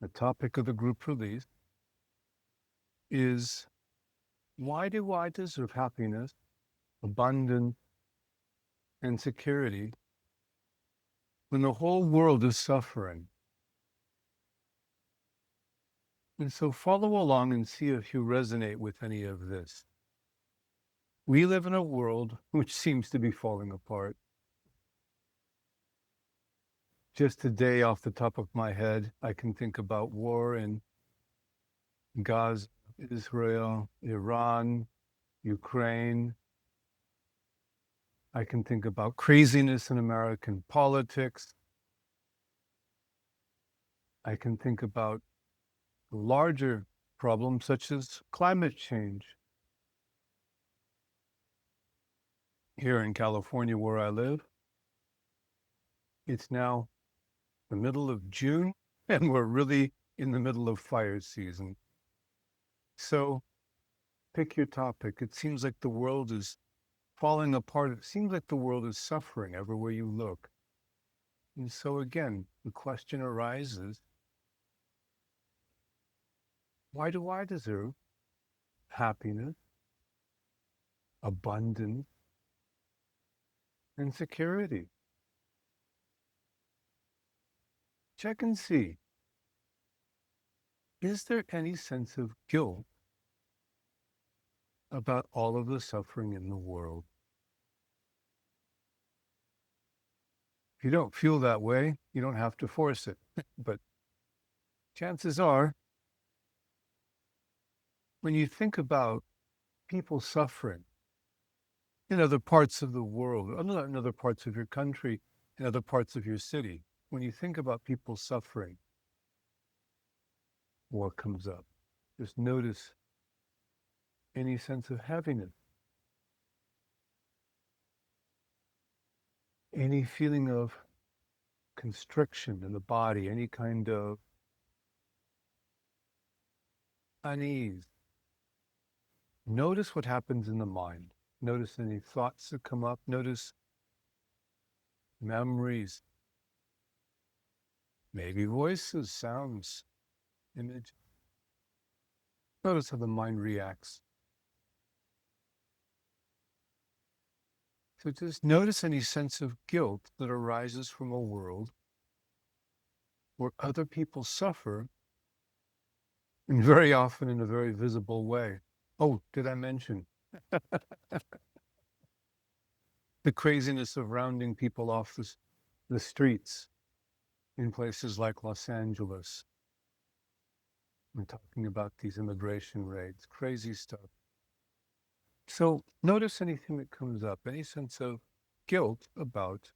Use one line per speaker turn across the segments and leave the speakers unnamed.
The topic of the group release is, why do I deserve happiness, abundance, and security when the whole world is suffering? And so follow along and see if you resonate with any of this. We live in a world which seems to be falling apart. Just today, off the top of my head, I can think about war in Gaza, Israel, Iran, Ukraine. I can think about craziness in American politics. I can think about larger problems such as climate change. Here in California, where I live, it's now the middle of June, and we're really in the middle of fire season. So pick your topic. It seems like the world is falling apart. It seems like the world is suffering everywhere you look. And so again, the question arises, why do I deserve happiness, abundance, and security? Check and see. Is there any sense of guilt about all of the suffering in the world? If you don't feel that way, you don't have to force it. But chances are, when you think about people suffering in other parts of the world, in other parts of your country, in other parts of your city, when you think about people suffering, what comes up? Just notice any sense of heaviness, any feeling of constriction in the body, any kind of unease. Notice what happens in the mind. Notice any thoughts that come up. Notice memories, maybe voices, sounds, image. Notice how the mind reacts. So just notice any sense of guilt that arises from a world where other people suffer, and very often in a very visible way. Oh, did I mention the craziness of rounding people off the streets in places like Los Angeles? I'm talking about these immigration raids, crazy stuff. So notice anything that comes up, any sense of guilt about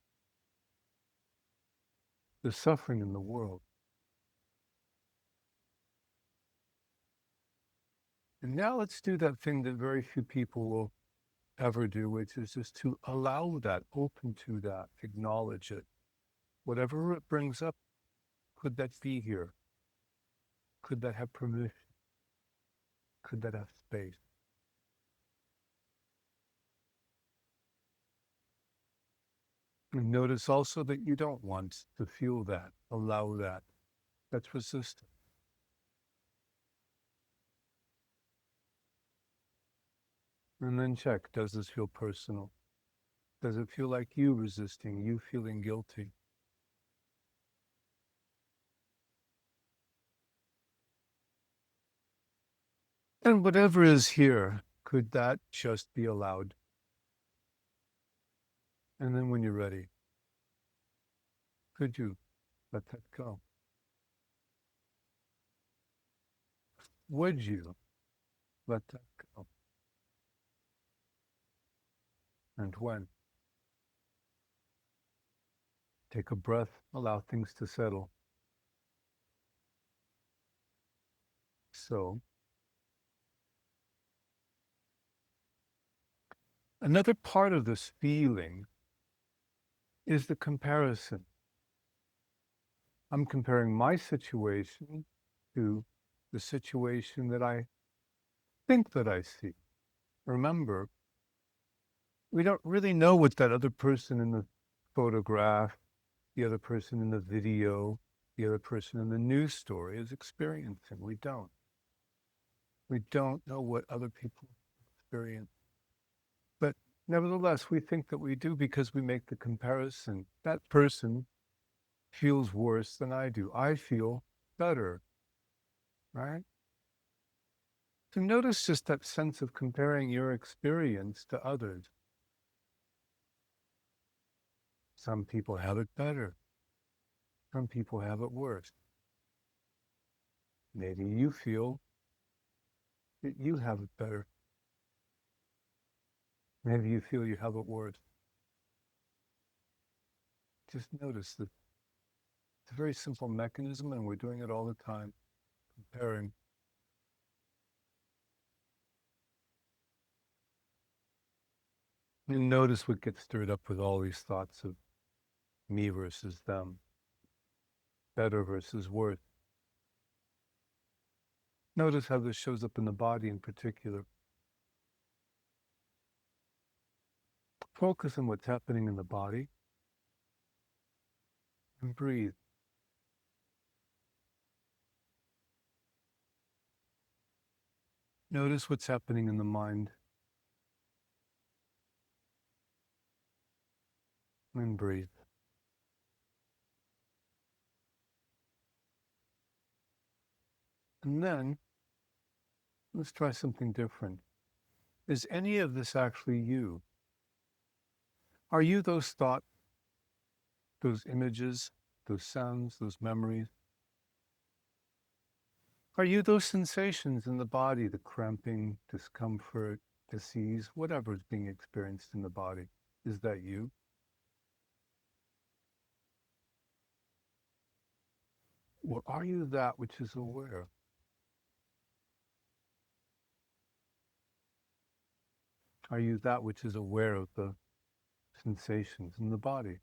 the suffering in the world. And now let's do that thing that very few people will ever do, which is just to allow that, open to that, acknowledge it. Whatever it brings up, could that be here? Could that have permission? Could that have space? And notice also that you don't want to feel that, allow that. That's resistance. And then check, does this feel personal? Does it feel like you resisting, you feeling guilty? And whatever is here, could that just be allowed? And then when you're ready, could you let that go? Would you let that go? And when? Take a breath, allow things to settle. So, another part of this feeling is the comparison. I'm comparing my situation to the situation that I think that I see. Remember, we don't really know what that other person in the photograph, the other person in the video, the other person in the news story is experiencing. We don't. We don't know what other people experience. But nevertheless, we think that we do because we make the comparison. That person feels worse than I do. I feel better, right? So notice just that sense of comparing your experience to others. Some people have it better. Some people have it worse. Maybe you feel that you have it better. Maybe you feel you have it worse. Just notice that it's a very simple mechanism and we're doing it all the time, comparing. And notice what gets stirred up with all these thoughts of me versus them, better versus worse. Notice how this shows up in the body in particular. Focus on what's happening in the body and breathe. Notice what's happening in the mind and breathe. And then let's try something different. Is any of this actually you? Are you those thoughts, those images, those sounds, those memories? Are you those sensations in the body, the cramping, discomfort, disease, whatever is being experienced in the body? Is that you? Or are you that which is aware? Are you that which is aware of the sensations in the body?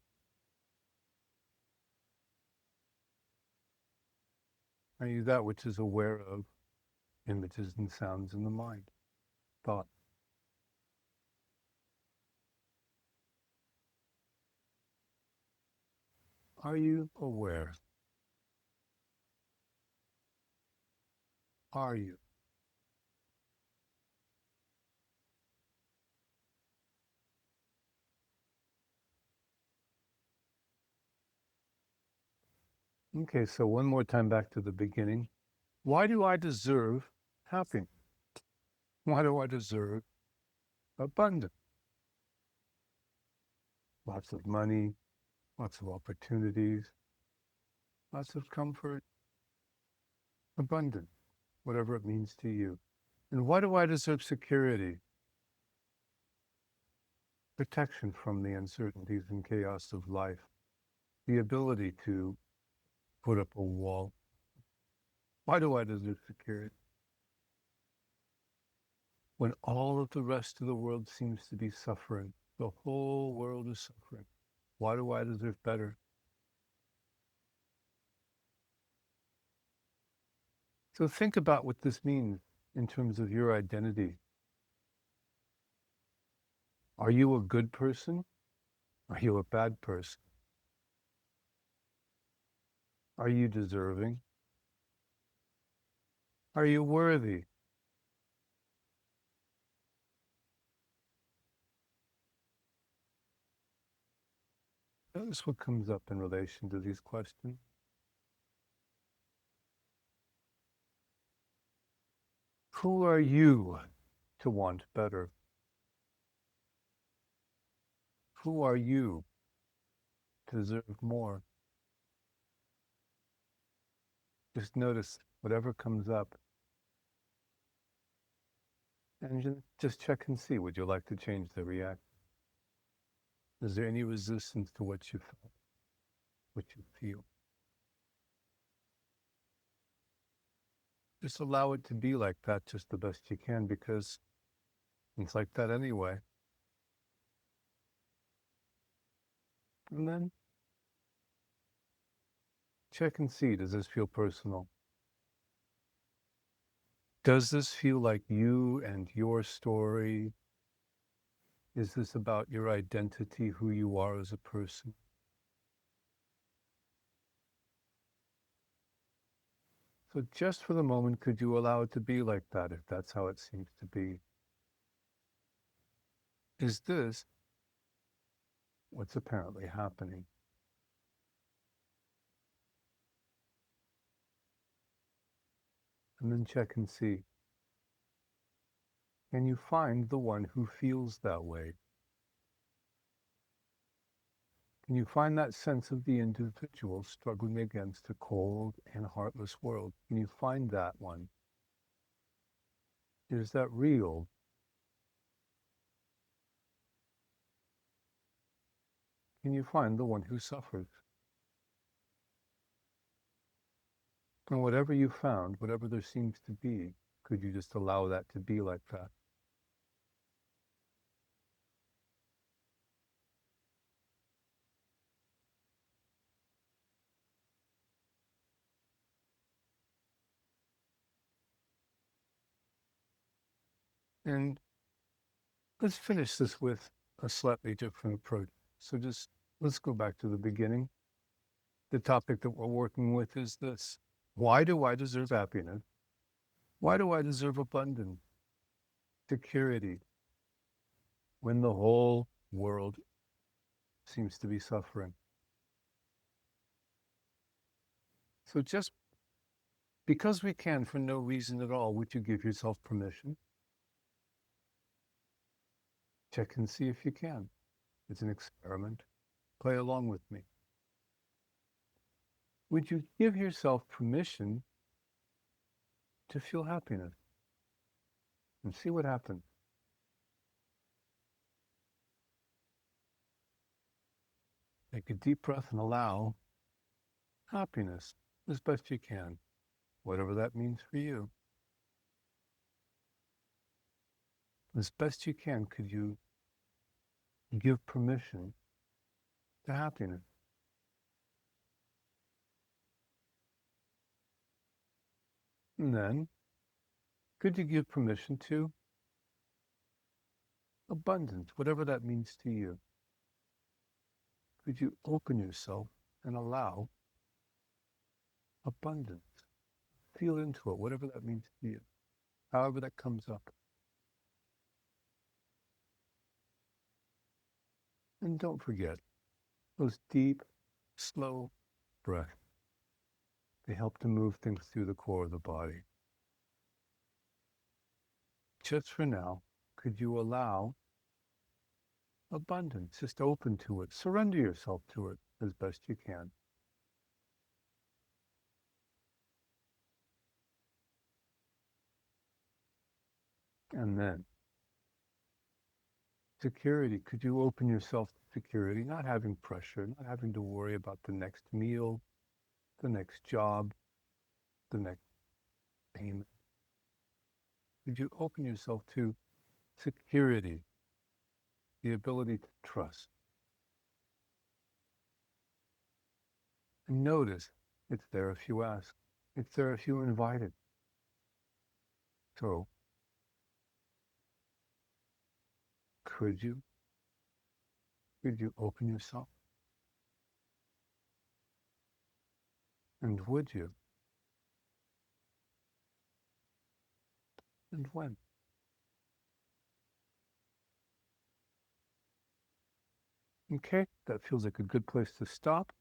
Are you that which is aware of images and sounds in the mind, thought? Are you aware? Are you? Okay, so one more time back to the beginning. Why do I deserve happiness? Why do I deserve abundance? Lots of money, lots of opportunities, lots of comfort, abundance, whatever it means to you. And why do I deserve security? Protection from the uncertainties and chaos of life, the ability to put up a wall. Why do I deserve security? When all of the rest of the world seems to be suffering, the whole world is suffering. Why do I deserve better? So think about what this means in terms of your identity. Are you a good person? Are you a bad person? Are you deserving? Are you worthy? Notice what comes up in relation to these questions. Who are you to want better? Who are you to deserve more? Just notice whatever comes up and just check and see. Would you like to change the reaction? Is there any resistance to what you felt, what you feel? Just allow it to be like that just the best you can because it's like that anyway. And then check and see, does this feel personal? Does this feel like you and your story? Is this about your identity, who you are as a person? So just for the moment, could you allow it to be like that, if that's how it seems to be? Is this what's apparently happening? And then check and see. Can you find the one who feels that way? Can you find that sense of the individual struggling against a cold and heartless world? Can you find that one? Is that real? Can you find the one who suffers? And whatever you found, whatever there seems to be, could you just allow that to be like that? And let's finish this with a slightly different approach. So just let's go back to the beginning. The topic that we're working with is this. Why do I deserve happiness? Why do I deserve abundance, security, when the whole world seems to be suffering? So just because we can for no reason at all, would you give yourself permission? Check and see if you can. It's an experiment. Play along with me. Would you give yourself permission to feel happiness and see what happens? Take a deep breath and allow happiness as best you can, whatever that means for you. As best you can, could you give permission to happiness? And then, could you give permission to abundance, whatever that means to you? Could you open yourself and allow abundance? Feel into it, whatever that means to you, however that comes up. And don't forget those deep, slow breaths. They help to move things through the core of the body. Just for now, could you allow abundance? Just open to it. Surrender yourself to it as best you can. And then, security. Could you open yourself to security, not having pressure, not having to worry about the next meal, the next job, the next payment? Could you open yourself to security, the ability to trust? And notice it's there if you ask. It's there if you invite it. So, could you? Could you open yourself? And would you? And when? Okay, that feels like a good place to stop.